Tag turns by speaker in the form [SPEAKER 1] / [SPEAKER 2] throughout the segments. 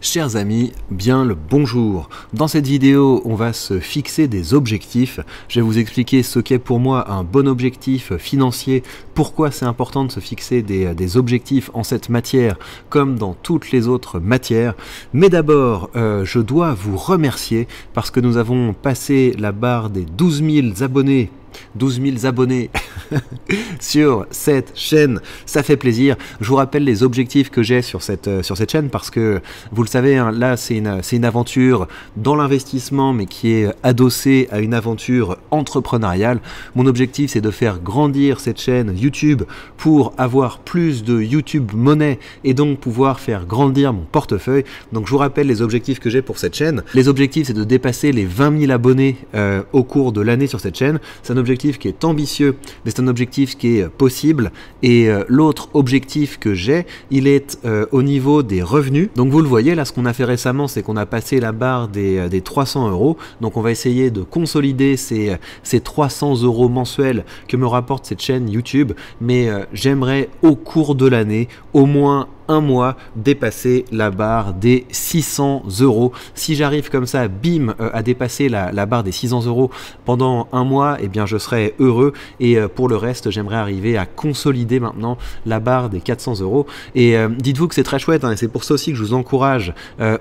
[SPEAKER 1] Chers amis, bien le bonjour. Dans cette vidéo, on va se fixer des objectifs. Je vais vous expliquer ce qu'est pour moi un bon objectif financier, pourquoi c'est important de se fixer des objectifs en cette matière comme dans toutes les autres matières. Mais d'abord, je dois vous remercier parce que nous avons passé la barre des 12 000 abonnés. 12 000 abonnés sur cette chaîne, ça fait plaisir. Je vous rappelle les objectifs que j'ai sur cette chaîne parce que vous le savez, hein, là c'est une aventure dans l'investissement mais qui est adossée à une aventure entrepreneuriale. Mon objectif c'est de faire grandir cette chaîne YouTube pour avoir plus de YouTube monnaie et donc pouvoir faire grandir mon portefeuille. Donc je vous rappelle les objectifs que j'ai pour cette chaîne. Les objectifs c'est de dépasser les 20 000 abonnés au cours de l'année sur cette chaîne. C'est un objectif qui est ambitieux, mais c'est un objectif qui est possible. Et l'autre objectif que j'ai, il est au niveau des revenus. Donc vous le voyez, là ce qu'on a fait récemment, c'est qu'on a passé la barre des 300 €. Donc on va essayer de consolider ces 300 € mensuels que me rapporte cette chaîne YouTube. Mais j'aimerais au cours de l'année, au moins un mois, dépasser la barre des 600 €. Si j'arrive comme ça, bim, à dépasser la barre des 600 € pendant un mois, eh bien je serai heureux. Et pour le reste, j'aimerais arriver à consolider maintenant la barre des 400 €. Et dites-vous que c'est très chouette, hein, et c'est pour ça aussi que je vous encourage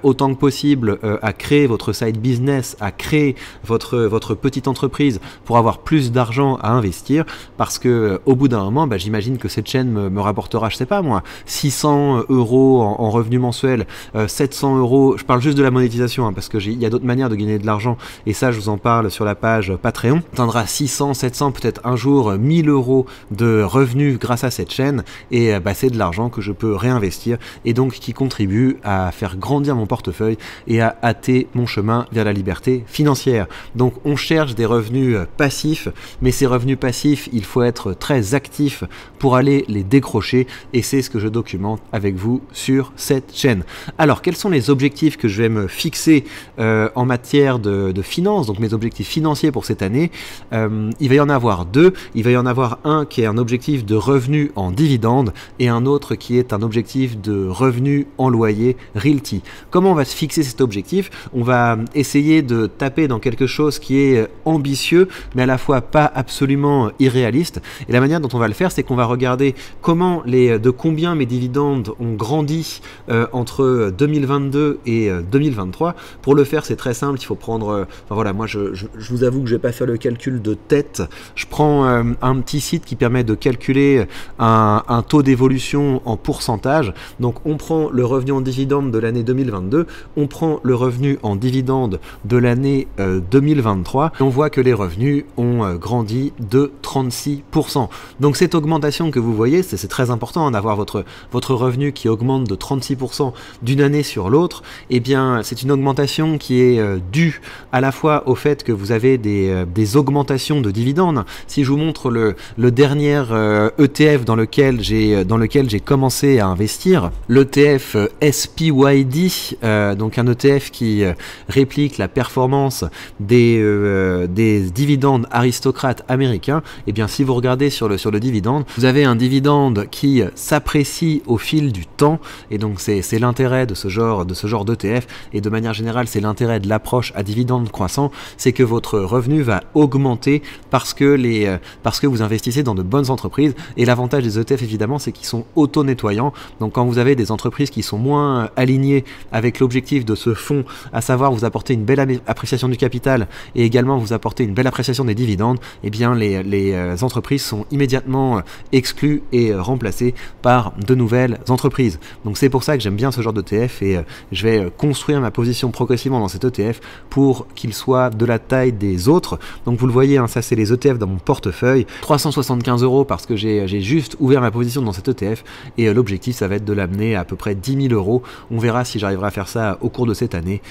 [SPEAKER 1] autant que possible à créer votre side business, à créer votre petite entreprise pour avoir plus d'argent à investir, parce que au bout d'un moment, j'imagine que cette chaîne me rapportera, je sais pas moi, 600 € en revenus mensuels, 700 €, je parle juste de la monétisation, hein, parce que il y a d'autres manières de gagner de l'argent, et ça je vous en parle sur la page Patreon. On atteindra 600, 700, peut-être un jour 1000 € de revenus grâce à cette chaîne, et c'est de l'argent que je peux réinvestir, et donc qui contribue à faire grandir mon portefeuille et à hâter mon chemin vers la liberté financière. Donc on cherche des revenus passifs, mais ces revenus passifs, il faut être très actif pour aller les décrocher, et c'est ce que je documente avec vous sur cette chaîne. Alors, quels sont les objectifs que je vais me fixer en matière de finances, donc mes objectifs financiers pour cette année? Il va y en avoir deux. Il va y en avoir un qui est un objectif de revenu en dividende et un autre qui est un objectif de revenu en loyer realty. Comment on va se fixer cet objectif? On va essayer de taper dans quelque chose qui est ambitieux, mais à la fois pas absolument irréaliste. Et la manière dont on va le faire, c'est qu'on va regarder de combien mes dividendes ont grandi entre 2022 et 2023. Pour le faire, c'est très simple, il faut prendre... voilà, moi je vous avoue que je vais pas faire le calcul de tête. Je prends un petit site qui permet de calculer un taux d'évolution en pourcentage. Donc on prend le revenu en dividende de l'année 2022, on prend le revenu en dividende de l'année 2023, et on voit que les revenus ont grandi de 36%. Donc cette augmentation que vous voyez, c'est très important d'avoir votre revenu qui augmente de 36% d'une année sur l'autre. Eh bien, c'est une augmentation qui est due à la fois au fait que vous avez des augmentations de dividendes. Si je vous montre le dernier ETF dans lequel j'ai commencé à investir, l'ETF SPYD, donc un ETF qui réplique la performance des dividendes aristocrates américains. Eh bien, si vous regardez sur le dividende, vous avez un dividende qui s'apprécie au fil du temps, et donc c'est l'intérêt de ce genre d'ETF, et de manière générale c'est l'intérêt de l'approche à dividende croissant, c'est que votre revenu va augmenter parce que vous investissez dans de bonnes entreprises. Et l'avantage des ETF évidemment, c'est qu'ils sont auto-nettoyants. Donc quand vous avez des entreprises qui sont moins alignées avec l'objectif de ce fonds, à savoir vous apporter une belle appréciation du capital et également vous apporter une belle appréciation des dividendes, eh bien les entreprises sont immédiatement exclues et remplacées par de nouvelles entreprises. Donc c'est pour ça que j'aime bien ce genre d'ETF, et je vais construire ma position progressivement dans cet ETF pour qu'il soit de la taille des autres. Donc vous le voyez, hein, ça c'est les ETF dans mon portefeuille, 375 € parce que j'ai juste ouvert ma position dans cet ETF, et l'objectif ça va être de l'amener à peu près 10 000 €. On verra si j'arriverai à faire ça au cours de cette année.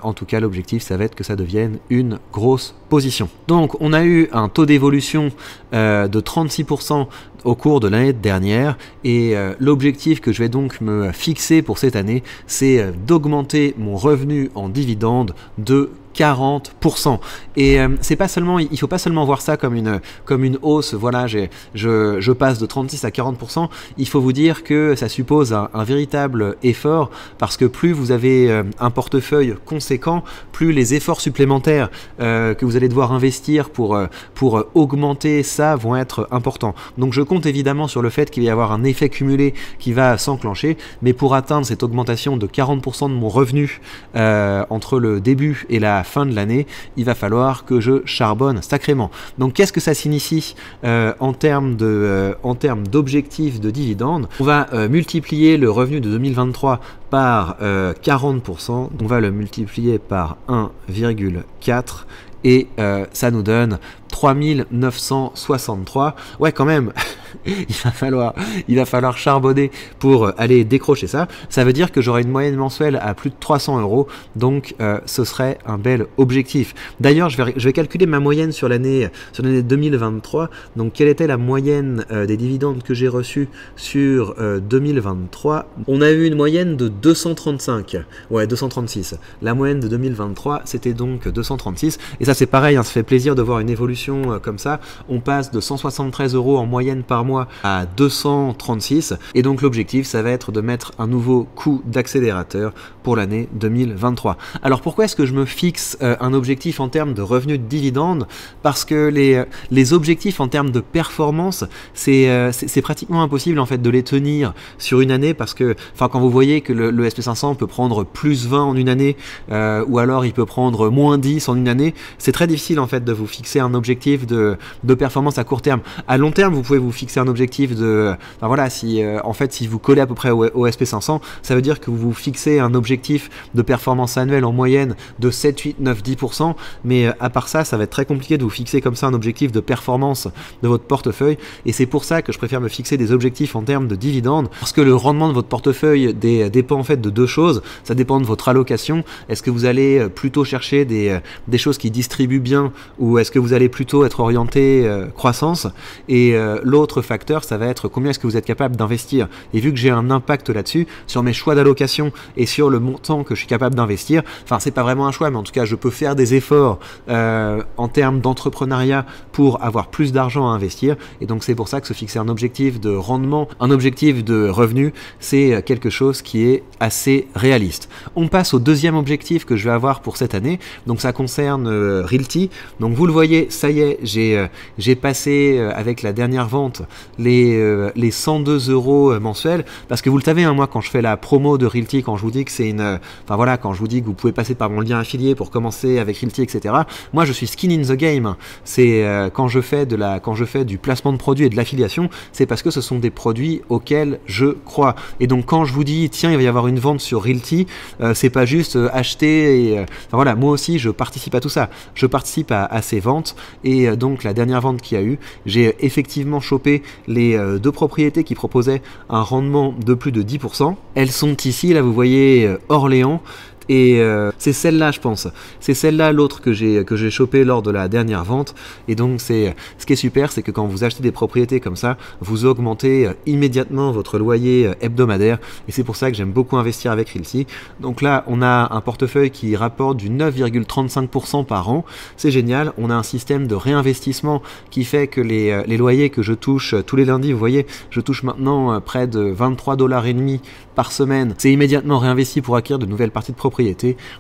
[SPEAKER 1] En tout cas, l'objectif ça va être que ça devienne une grosse position. Donc on a eu un taux d'évolution de 36% au cours de l'année dernière, et l'objectif que je vais donc me fixer pour cette année, c'est d'augmenter mon revenu en dividende de 40%. Et c'est pas seulement, il faut pas seulement voir ça comme une hausse, voilà, je passe de 36 à 40%, il faut vous dire que ça suppose un véritable effort, parce que plus vous avez un portefeuille conséquent, plus les efforts supplémentaires que vous allez devoir investir pour augmenter ça vont être importants. Donc je compte évidemment sur le fait qu'il va y avoir un effet cumulé qui va s'enclencher, mais pour atteindre cette augmentation de 40% de mon revenu entre le début et la fin de l'année, il va falloir que je charbonne sacrément. Donc qu'est-ce que ça signifie en termes d'objectifs de dividendes? On va multiplier le revenu de 2023 par 40%, on va le multiplier par 1,4 et ça nous donne 3963. Ouais, quand même, il va falloir charbonner pour aller décrocher ça. Ça veut dire que j'aurai une moyenne mensuelle à plus de 300 €, donc ce serait un bel objectif. D'ailleurs, je vais calculer ma moyenne sur l'année 2023. Donc, quelle était la moyenne des dividendes que j'ai reçus sur 2023? On a eu une moyenne de 235. Ouais, 236. La moyenne de 2023, c'était donc 236. Et ça, c'est pareil, hein, ça fait plaisir de voir une évolution comme ça. On passe de 173 € en moyenne par mois à 236, et donc l'objectif, ça va être de mettre un nouveau coup d'accélérateur pour l'année 2023. Alors pourquoi est-ce que je me fixe un objectif en termes de revenus de dividendes? Parce que les objectifs en termes de performance, c'est pratiquement impossible en fait de les tenir sur une année, parce que quand vous voyez que le SP500 peut prendre plus 20 en une année, ou alors il peut prendre moins 10 en une année, c'est très difficile en fait de vous fixer un objectif de performance à court terme. À long terme, vous pouvez vous fixer un objectif de... voilà, si vous collez à peu près au SP500, ça veut dire que vous vous fixez un objectif de performance annuelle en moyenne de 7, 8, 9, 10%, mais à part ça, ça va être très compliqué de vous fixer comme ça un objectif de performance de votre portefeuille, et c'est pour ça que je préfère me fixer des objectifs en termes de dividendes, parce que le rendement de votre portefeuille dépend en fait de deux choses. Ça dépend de votre allocation. Est-ce que vous allez plutôt chercher des choses qui distribuent bien, ou est-ce que vous allez plutôt être orienté croissance? Et l'autre facteur, ça va être combien est-ce que vous êtes capable d'investir. Et vu que j'ai un impact là-dessus, sur mes choix d'allocation et sur le montant que je suis capable d'investir, enfin c'est pas vraiment un choix, mais en tout cas je peux faire des efforts en termes d'entrepreneuriat pour avoir plus d'argent à investir. Et donc c'est pour ça que se fixer un objectif de rendement, un objectif de revenu, c'est quelque chose qui est assez réaliste. On passe au deuxième objectif que je vais avoir pour cette année. Donc ça concerne Realty. Donc vous le voyez, ça y est, j'ai passé avec la dernière vente les 102 € mensuels, parce que vous le savez, hein, moi quand je fais la promo de Realty, quand je vous dis que c'est quand je vous dis que vous pouvez passer par mon lien affilié pour commencer avec Realty, etc. Moi je suis skin in the game. C'est quand je fais du placement de produits et de l'affiliation, c'est parce que ce sont des produits auxquels je crois. Et donc quand je vous dis tiens, il va y avoir une vente sur Realty, c'est pas juste acheter et voilà, moi aussi je participe à tout ça. Je participe à ces ventes, et donc la dernière vente qu'il y a eu, j'ai effectivement chopé les deux propriétés qui proposaient un rendement de plus de 10%. Elles sont ici, là vous voyez Orléans. Et c'est celle-là, je pense. C'est celle-là, l'autre que j'ai chopé lors de la dernière vente. Et donc, ce qui est super, c'est que quand vous achetez des propriétés comme ça, vous augmentez immédiatement votre loyer hebdomadaire. Et c'est pour ça que j'aime beaucoup investir avec Realty. Donc là, on a un portefeuille qui rapporte du 9,35% par an. C'est génial. On a un système de réinvestissement qui fait que les loyers que je touche tous les lundis, vous voyez, je touche maintenant près de 23,5 $ par semaine. C'est immédiatement réinvesti pour acquérir de nouvelles parties de propriété.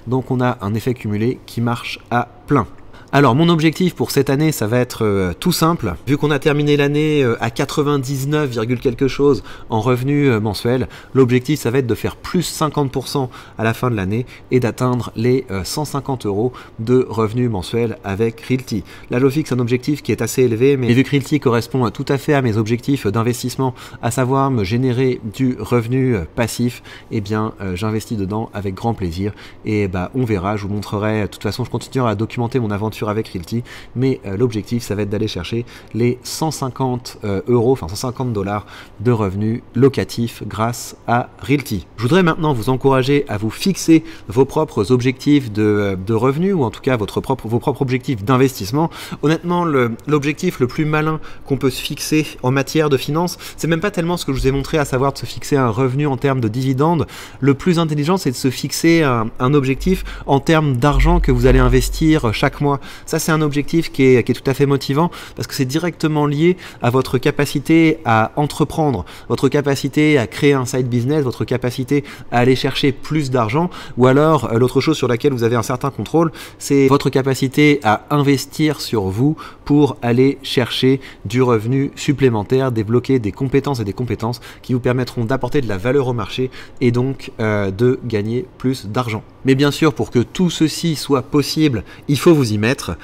[SPEAKER 1] Donc on a un effet cumulé qui marche à plein. Alors mon objectif pour cette année, ça va être tout simple. Vu qu'on a terminé l'année à 99, quelque chose en revenus mensuels, l'objectif ça va être de faire plus 50% à la fin de l'année et d'atteindre les 150 € de revenus mensuels avec Realty. Là je fixe un objectif qui est assez élevé, mais vu que Realty correspond tout à fait à mes objectifs d'investissement, à savoir me générer du revenu passif, eh bien j'investis dedans avec grand plaisir. Et on verra, je vous montrerai, de toute façon je continuerai à documenter mon aventure aventure avec Realty, mais l'objectif, ça va être d'aller chercher les 150 euros, enfin 150 $ de revenus locatifs grâce à Realty. Je voudrais maintenant vous encourager à vous fixer vos propres objectifs de revenus, ou en tout cas vos propres objectifs d'investissement. Honnêtement, l'objectif le plus malin qu'on peut se fixer en matière de finances, c'est même pas tellement ce que je vous ai montré, à savoir de se fixer un revenu en termes de dividendes. Le plus intelligent, c'est de se fixer un objectif en termes d'argent que vous allez investir chaque mois. Ça, c'est un objectif qui est tout à fait motivant, parce que c'est directement lié à votre capacité à entreprendre, votre capacité à créer un side business, votre capacité à aller chercher plus d'argent, ou alors l'autre chose sur laquelle vous avez un certain contrôle, c'est votre capacité à investir sur vous pour aller chercher du revenu supplémentaire, débloquer des compétences et des compétences qui vous permettront d'apporter de la valeur au marché et donc de gagner plus d'argent. Mais bien sûr, pour que tout ceci soit possible, il faut vous y mettre.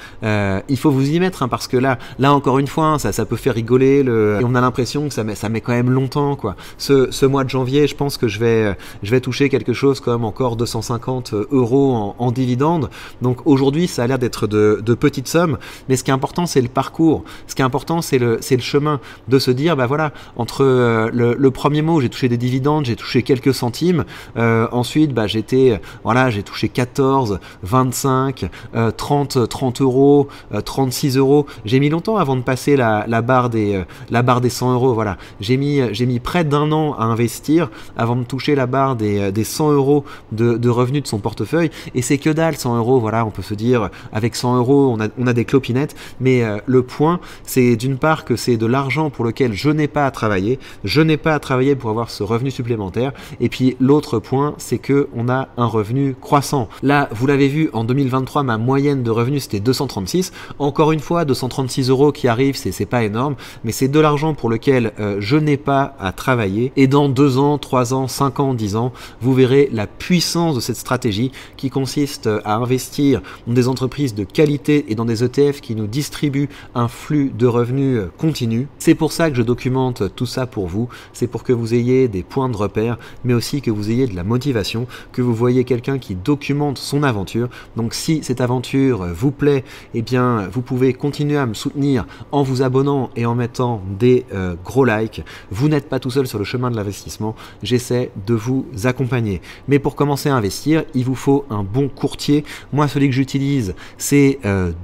[SPEAKER 1] Parce que là encore une fois, ça peut faire rigoler. Et on a l'impression que ça met quand même longtemps, quoi. Ce mois de janvier, je pense que je vais toucher quelque chose comme encore 250 € en dividendes. Donc aujourd'hui, ça a l'air d'être de petites sommes. Mais ce qui est important, c'est le parcours. Ce qui est important, c'est le chemin de se dire, bah voilà, entre le premier mois où j'ai touché des dividendes, j'ai touché quelques centimes. Ensuite, bah j'ai touché 14, 25, 30 €, 36 €. J'ai mis longtemps avant de passer la barre des 100 €. Voilà, j'ai mis près d'1 an à investir avant de toucher la barre des 100 € de revenus de son portefeuille. Et c'est que dalle, 100 €. Voilà, on peut se dire avec 100 € on a des clopinettes. Mais le point, c'est d'une part que c'est de l'argent pour lequel je n'ai pas à travailler. Je n'ai pas à travailler pour avoir ce revenu supplémentaire. Et puis l'autre point, c'est que on a un revenu croissant. Là, vous l'avez vu, en 2023, ma moyenne de revenus, c'était 236. Encore une fois, 236 € qui arrivent, c'est pas énorme, mais c'est de l'argent pour lequel je n'ai pas à travailler. Et dans 2 ans, 3 ans, 5 ans, 10 ans, vous verrez la puissance de cette stratégie qui consiste à investir dans des entreprises de qualité et dans des ETF qui nous distribuent un flux de revenus continu. C'est pour ça que je documente tout ça pour vous. C'est pour que vous ayez des points de repère, mais aussi que vous ayez de la motivation, que vous voyez quelqu'un qui documente son aventure. Donc si cette aventure vous plaît, eh bien vous pouvez continuer à me soutenir en vous abonnant et en mettant des gros likes. Vous n'êtes pas tout seul sur le chemin de l'investissement, j'essaie de vous accompagner. Mais pour commencer à investir, il vous faut un bon courtier. Moi, celui que j'utilise, c'est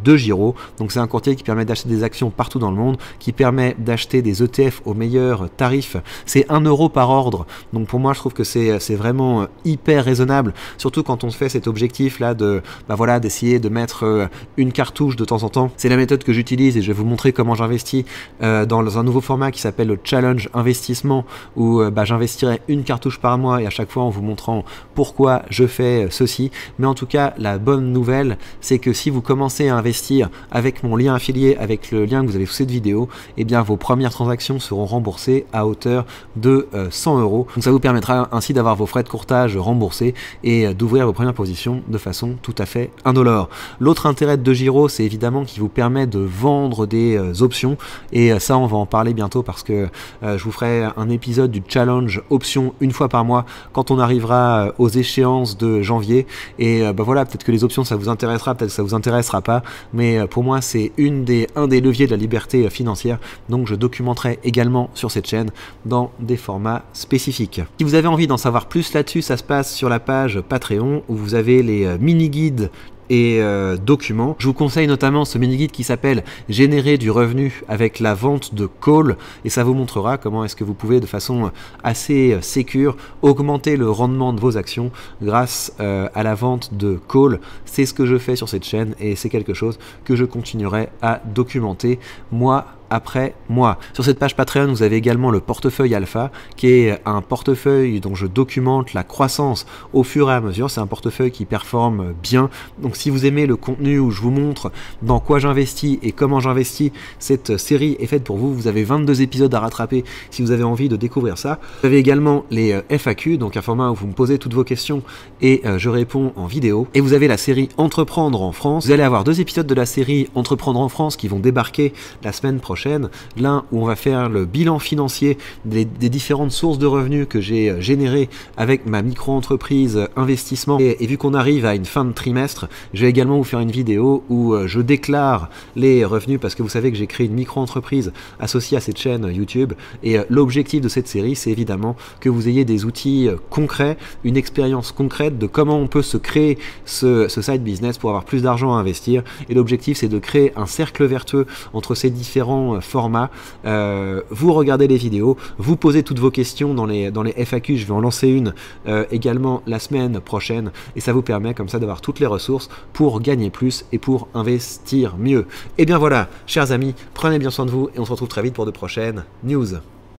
[SPEAKER 1] DeGiro. Donc c'est un courtier qui permet d'acheter des actions partout dans le monde, qui permet d'acheter des ETF au meilleur tarif. C'est 1 € par ordre. Donc pour moi, je trouve que c'est vraiment hyper raisonnable, surtout quand on se fait cet objectif là d'essayer de mettre une cartouche de temps en temps. C'est la méthode que j'utilise et je vais vous montrer comment j'investis dans un nouveau format qui s'appelle le Challenge Investissement, où j'investirai une cartouche par mois et à chaque fois en vous montrant pourquoi je fais ceci. Mais en tout cas, la bonne nouvelle, c'est que si vous commencez à investir avec mon lien affilié, avec le lien que vous avez sous cette vidéo, eh bien vos premières transactions seront remboursées à hauteur de 100 €. Donc ça vous permettra ainsi d'avoir vos frais de courtage remboursés et d'ouvrir vos premières positions de façon tout à fait indolore. L'autre intérêt de DeGiro, c'est évidemment qu'il vous permet de vendre des options, et ça on va en parler bientôt parce que je vous ferai un épisode du challenge options une fois par mois quand on arrivera aux échéances de janvier. Et voilà, peut-être que les options ça vous intéressera, peut-être que ça vous intéressera pas, mais pour moi c'est un des leviers de la liberté financière, donc je documenterai également sur cette chaîne dans des formats spécifiques. Si vous avez envie d'en savoir plus là-dessus, ça se passe sur la page Patreon où vous avez les mini-guides et documents. Je vous conseille notamment ce mini-guide qui s'appelle « Générer du revenu avec la vente de call » et ça vous montrera comment est-ce que vous pouvez de façon assez sécure augmenter le rendement de vos actions grâce à la vente de call. C'est ce que je fais sur cette chaîne et c'est quelque chose que je continuerai à documenter mois après mois. Sur cette page Patreon, vous avez également le portefeuille alpha, qui est un portefeuille dont je documente la croissance au fur et à mesure. C'est un portefeuille qui performe bien. Donc si vous aimez le contenu où je vous montre dans quoi j'investis et comment j'investis, cette série est faite pour vous. Vous avez 22 épisodes à rattraper si vous avez envie de découvrir ça. Vous avez également les FAQ, donc un format où vous me posez toutes vos questions et je réponds en vidéo. Et vous avez la série Entreprendre en France. Vous allez avoir 2 épisodes de la série Entreprendre en France qui vont débarquer la semaine prochaine. prochaine. L'un où on va faire le bilan financier des différentes sources de revenus que j'ai générées avec ma micro-entreprise investissement. Et vu qu'on arrive à une fin de trimestre, je vais également vous faire une vidéo où je déclare les revenus parce que vous savez que j'ai créé une micro-entreprise associée à cette chaîne YouTube. Et l'objectif de cette série, c'est évidemment que vous ayez des outils concrets, une expérience concrète de comment on peut se créer ce side business pour avoir plus d'argent à investir. Et l'objectif, c'est de créer un cercle vertueux entre ces différents formats. Vous regardez les vidéos, vous posez toutes vos questions dans les FAQ. Je vais en lancer une également la semaine prochaine et ça vous permet comme ça d'avoir toutes les ressources pour gagner plus et pour investir mieux. Et bien voilà, chers amis, prenez bien soin de vous et on se retrouve très vite pour de prochaines news.